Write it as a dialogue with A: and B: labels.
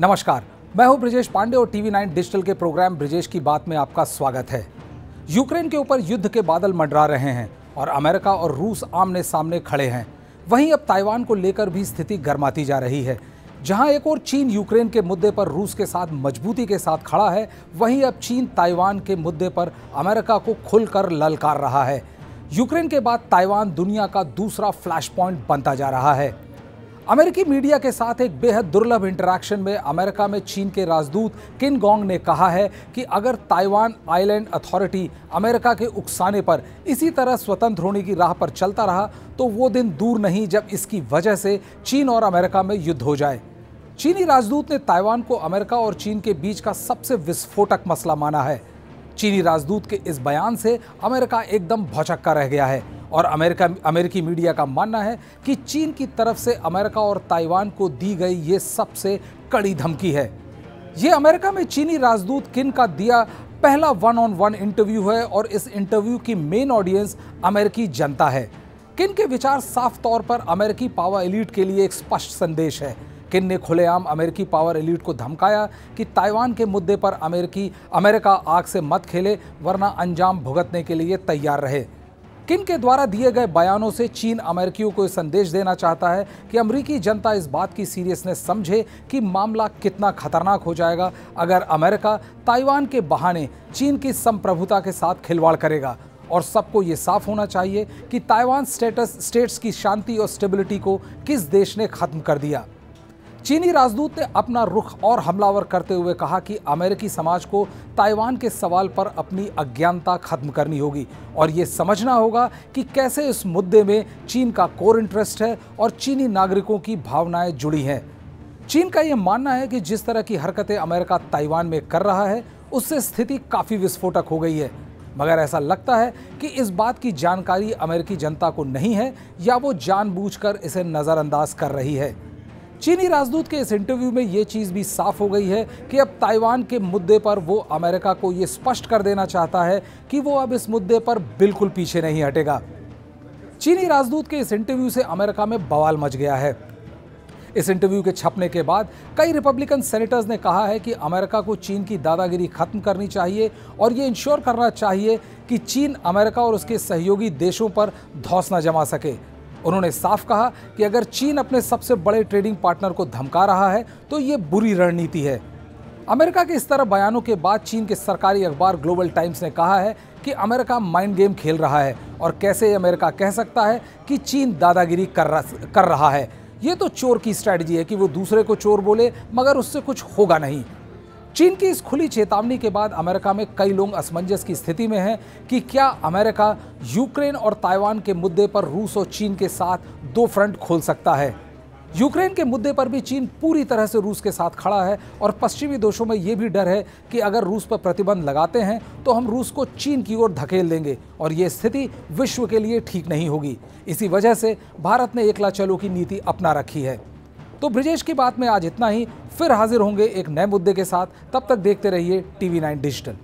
A: नमस्कार, मैं हूं ब्रिजेश पांडे और टीवी 9 डिजिटल के प्रोग्राम ब्रिजेश की बात में आपका स्वागत है। यूक्रेन के ऊपर युद्ध के बादल मंडरा रहे हैं और अमेरिका और रूस आमने सामने खड़े हैं। वहीं अब ताइवान को लेकर भी स्थिति गर्माती जा रही है। जहां एक और चीन यूक्रेन के मुद्दे पर रूस के साथ मजबूती के साथ खड़ा है, वहीं अब चीन ताइवान के मुद्दे पर अमेरिका को खुलकर ललकार रहा है। यूक्रेन के बाद ताइवान दुनिया का दूसरा फ्लैश पॉइंट बनता जा रहा है। अमेरिकी मीडिया के साथ एक बेहद दुर्लभ इंटरैक्शन में अमेरिका में चीन के राजदूत किन गोंग ने कहा है कि अगर ताइवान आइलैंड अथॉरिटी अमेरिका के उकसाने पर इसी तरह स्वतंत्र होने की राह पर चलता रहा तो वो दिन दूर नहीं जब इसकी वजह से चीन और अमेरिका में युद्ध हो जाए। चीनी राजदूत ने ताइवान को अमेरिका और चीन के बीच का सबसे विस्फोटक मसला माना है। चीनी राजदूत के इस बयान से अमेरिका एकदम भौचक्का रह गया है और अमेरिकी मीडिया का मानना है कि चीन की तरफ से अमेरिका और ताइवान को दी गई ये सबसे कड़ी धमकी है। ये अमेरिका में चीनी राजदूत किन का दिया पहला वन-ऑन-वन इंटरव्यू है और इस इंटरव्यू की मेन ऑडियंस अमेरिकी जनता है। किन के विचार साफ तौर पर अमेरिकी पावर एलीट के लिए एक स्पष्ट संदेश है। किन ने खुलेआम अमेरिकी पावर एलीट को धमकाया कि ताइवान के मुद्दे पर अमेरिका आग से मत खेले वरना अंजाम भुगतने के लिए तैयार रहे। किन के द्वारा दिए गए बयानों से चीन अमेरिकियों को संदेश देना चाहता है कि अमेरिकी जनता इस बात की सीरियसनेस समझे कि मामला कितना खतरनाक हो जाएगा अगर अमेरिका ताइवान के बहाने चीन की संप्रभुता के साथ खिलवाड़ करेगा। और सबको ये साफ होना चाहिए कि ताइवान स्टेट्स की शांति और स्टेबिलिटी को किस देश ने खत्म कर दिया। चीनी राजदूत ने अपना रुख और हमलावर करते हुए कहा कि अमेरिकी समाज को ताइवान के सवाल पर अपनी अज्ञानता खत्म करनी होगी और ये समझना होगा कि कैसे इस मुद्दे में चीन का कोर इंटरेस्ट है और चीनी नागरिकों की भावनाएं जुड़ी हैं। चीन का ये मानना है कि जिस तरह की हरकतें अमेरिका ताइवान में कर रहा है उससे स्थिति काफ़ी विस्फोटक हो गई है, मगर ऐसा लगता है कि इस बात की जानकारी अमेरिकी जनता को नहीं है या वो जानबूझकर इसे नज़रअंदाज कर रही है। चीनी राजदूत के इस इंटरव्यू में ये चीज़ भी साफ हो गई है कि अब ताइवान के मुद्दे पर वो अमेरिका को ये स्पष्ट कर देना चाहता है कि वो अब इस मुद्दे पर बिल्कुल पीछे नहीं हटेगा। चीनी राजदूत के इस इंटरव्यू से अमेरिका में बवाल मच गया है। इस इंटरव्यू के छपने के बाद कई रिपब्लिकन सेनेटर्स ने कहा है कि अमेरिका को चीन की दादागिरी खत्म करनी चाहिए और ये इंश्योर करना चाहिए कि चीन अमेरिका और उसके सहयोगी देशों पर धौंस न जमा सके। उन्होंने साफ कहा कि अगर चीन अपने सबसे बड़े ट्रेडिंग पार्टनर को धमका रहा है तो ये बुरी रणनीति है। अमेरिका के इस तरह बयानों के बाद चीन के सरकारी अखबार ग्लोबल टाइम्स ने कहा है कि अमेरिका माइंड गेम खेल रहा है और कैसे अमेरिका कह सकता है कि चीन दादागिरी कर रहा है। ये तो चोर की स्ट्रैटेजी है कि वो दूसरे को चोर बोले मगर उससे कुछ होगा नहीं। चीन की इस खुली चेतावनी के बाद अमेरिका में कई लोग असमंजस की स्थिति में हैं कि क्या अमेरिका यूक्रेन और ताइवान के मुद्दे पर रूस और चीन के साथ दो फ्रंट खोल सकता है। यूक्रेन के मुद्दे पर भी चीन पूरी तरह से रूस के साथ खड़ा है और पश्चिमी देशों में ये भी डर है कि अगर रूस पर प्रतिबंध लगाते हैं तो हम रूस को चीन की ओर धकेल देंगे और ये स्थिति विश्व के लिए ठीक नहीं होगी। इसी वजह से भारत ने एकला चलो की नीति अपना रखी है। तो ब्रिजेश की बात में आज इतना ही। फिर हाजिर होंगे एक नए मुद्दे के साथ। तब तक देखते रहिए टीवी 9 डिजिटल।